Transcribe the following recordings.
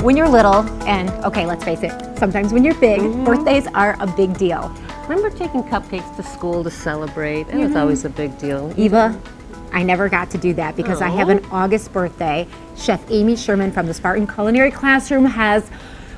When you're little, and okay, let's face it, sometimes when you're big, birthdays are a big deal. Remember taking cupcakes to school to celebrate? It was always a big deal. Eva, I never got to do that because I have an August birthday. Chef Amy Sherman from the Spartan Culinary Classroom has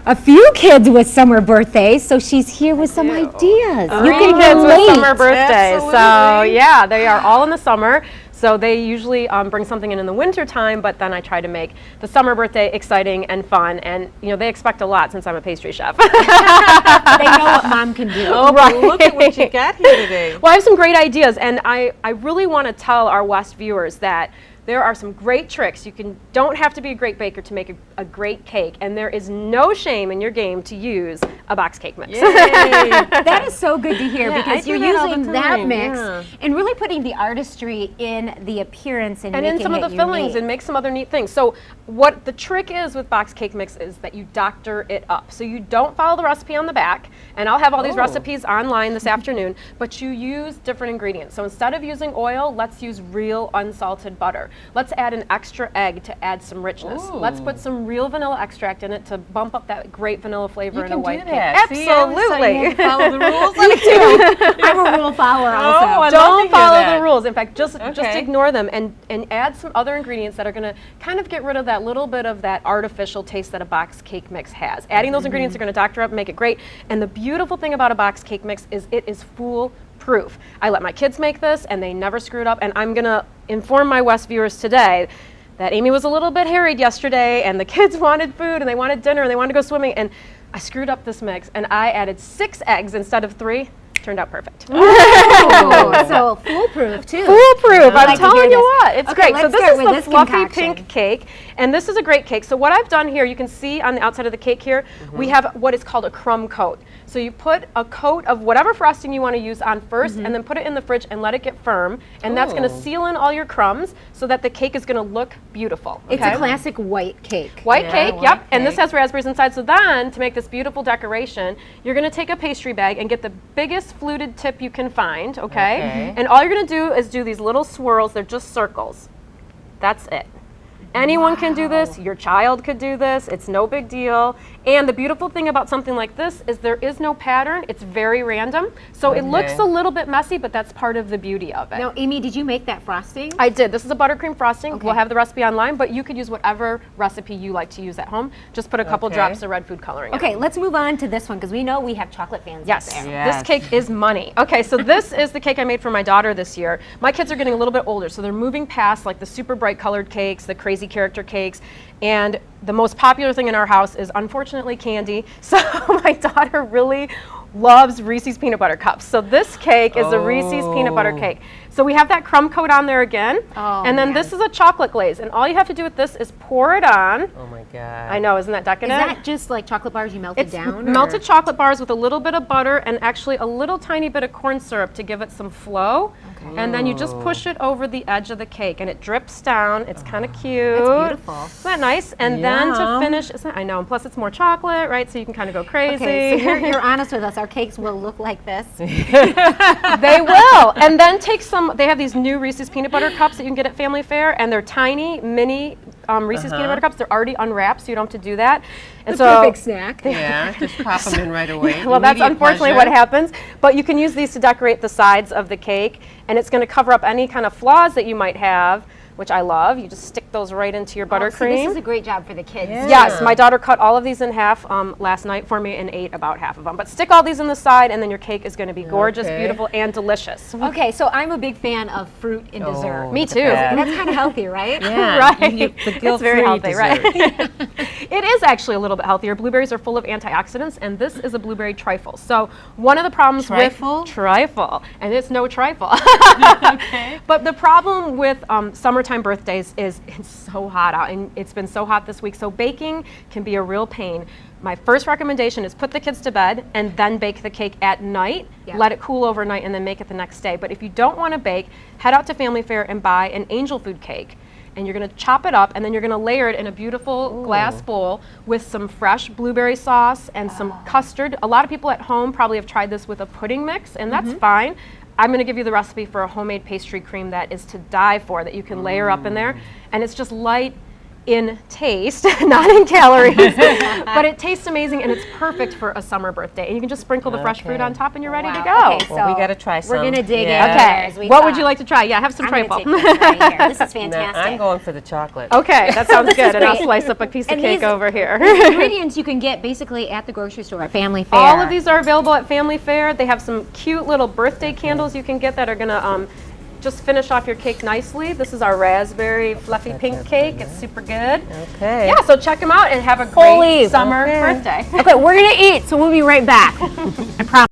a few kids with summer birthdays, so she's here with some ideas. You Three can kids with relate. summer birthdays. So Absolutely. yeah, they are all in the summer. So they usually bring something in the winter time, but then I try to make the summer birthday exciting and fun. And you know, they expect a lot since I'm a pastry chef. They know what mom can do. Oh, right. Look at what you got here today. Well, I have some great ideas, and I really want to tell our West viewers that there are some great tricks. Don't have to be a great baker to make a great cake, and there is no shame in your game to use a box cake mix. That is so good to hear Yeah, I because do you're that all the using that time, mix yeah. and really putting the artistry in the appearance and And making in some of it the fillings unique. and make some other neat things. So what the trick is with box cake mix is that you doctor it up. So you don't follow the recipe on the back, and I'll have all these recipes online this afternoon, but you use different ingredients. So instead of using oil, let's use real unsalted butter. Let's add an extra egg to add some richness. Let's put some real vanilla extract in it to bump up that great vanilla flavor in a white cake. Absolutely. Follow the rules. I'm a rule follower also. I love Don't to hear follow that. the rules. In fact, just Okay. ignore them and add some other ingredients that are going to kind of get rid of that little bit of that artificial taste that a box cake mix has. Adding those ingredients are going to doctor up and make it great. And the beautiful thing about a box cake mix is it is foolproof. I let my kids make this and they never screw it up. And I'm going to inform my West viewers today that Amy was a little bit harried yesterday and the kids wanted food and they wanted dinner and they wanted to go swimming, and I screwed up this mix and I added 6 eggs instead of 3. Turned out perfect. Oh, so foolproof too. Foolproof. I I'm like to telling hear you this. what, it's Okay, great. So let's this start is with the this fluffy concoction. pink cake, and this is a great cake. So what I've done here, you can see on the outside of the cake here, we have what is called a crumb coat. So you put a coat of whatever frosting you want to use on first, and then put it in the fridge and let it get firm, and that's going to seal in all your crumbs so that the cake is going to look beautiful. It's okay? a classic white cake. White cake, white yep, and this cake. has raspberries inside. So then, to make this beautiful decoration, you're gonna take a pastry bag and get the biggest fluted tip you can find, okay? And all you're gonna do is do these little swirls, they're just circles. That's it. Anyone can do this, your child could do this, it's no big deal. And the beautiful thing about something like this is there is no pattern, it's very random. So it looks a little bit messy, but that's part of the beauty of it. Now, Amy, did you make that frosting? I did. This is a buttercream frosting. Okay. We'll have the recipe online, but you could use whatever recipe you like to use at home. Just put a couple drops of red food coloring in. Okay, let's move on to this one because we know we have chocolate fans Yes. out there. Yes. This cake is money. Okay, so this is the cake I made for my daughter this year. My kids are getting a little bit older, so they're moving past like the super bright colored cakes, the crazy character cakes, and the most popular thing in our house is unfortunately candy. So my daughter really loves Reese's peanut butter cups. So this cake is a Reese's peanut butter cake. So we have that crumb coat on there again. Oh, and then man. this is a chocolate glaze. And all you have to do with this is pour it on. Oh my God. I know, isn't that Is decadent? that just like chocolate bars you melted It's down? melted chocolate bars with a little bit of butter and actually a little tiny bit of corn syrup to give it some flow. And then you just push it over the edge of the cake and it drips down. It's kind of cute. That's beautiful. Isn't that nice? And then to Yum. finish, I know, and plus it's more chocolate, right? So you can kind of go crazy. Okay, so you're honest with us. Our cakes will look like this. They will. And then take some, they have these new Reese's peanut butter cups that you can get at Family Fair, and they're tiny, mini Reese's peanut butter cups. They're already unwrapped, so you don't have to do that. And The perfect snack. Yeah, just pop them in right away. Well, that's Immediate unfortunately pleasure. what happens. But you can use these to decorate the sides of the cake, and it's going to cover up any kind of flaws that you might have, which I love. You just stick those right into your Oh, so buttercream. this is a great job for the kids. Yeah. Yes, my daughter cut all of these in half last night for me and ate about half of them. But stick all these in the side, and then your cake is going to be gorgeous, Okay. beautiful, and delicious. Okay, so I'm a big fan of fruit in dessert. Me the too. best. That's kind of healthy, right? Yeah, Right. the It's guilt-free very healthy, dessert. right? It is actually a little bit healthier. Blueberries are full of antioxidants, and this is a blueberry trifle. So one of the problems Trifle? with trifle, and it's no trifle. But the problem with summertime birthdays is it's so hot out, and it's been so hot this week. So baking can be a real pain. My first recommendation is put the kids to bed and then bake the cake at night. Yeah. Let it cool overnight and then make it the next day. But if you don't want to bake, head out to Family Fair and buy an angel food cake. And you're going to chop it up, and then you're going to layer it in a beautiful glass bowl with some fresh blueberry sauce and some custard. A lot of people at home probably have tried this with a pudding mix, and that's fine. I'm going to give you the recipe for a homemade pastry cream that is to die for, that you can layer up in there. And it's just light in taste, not in calories, but it tastes amazing and it's perfect for a summer birthday. And you can just sprinkle the fresh fruit on top and you're ready to go. Okay, Well, we so got to try some. we're gonna dig in. Yeah. Okay. What would you like to try? Yeah, have some I'm trifle. gonna take this right here. This is No, fantastic. I'm going for the chocolate. Okay, that sounds good. And I'll great. slice up a piece of And cake these- over here. These ingredients you can get basically at the grocery store, at Family Fare. All of these are available at Family Fare. They have some cute little birthday candles you can get that are gonna just finish off your cake nicely. This is our raspberry fluffy pink cake. It's super good. Okay. Yeah, so check them out and have a great Holy. summer birthday. Okay, we're gonna eat, so we'll be right back. I promise.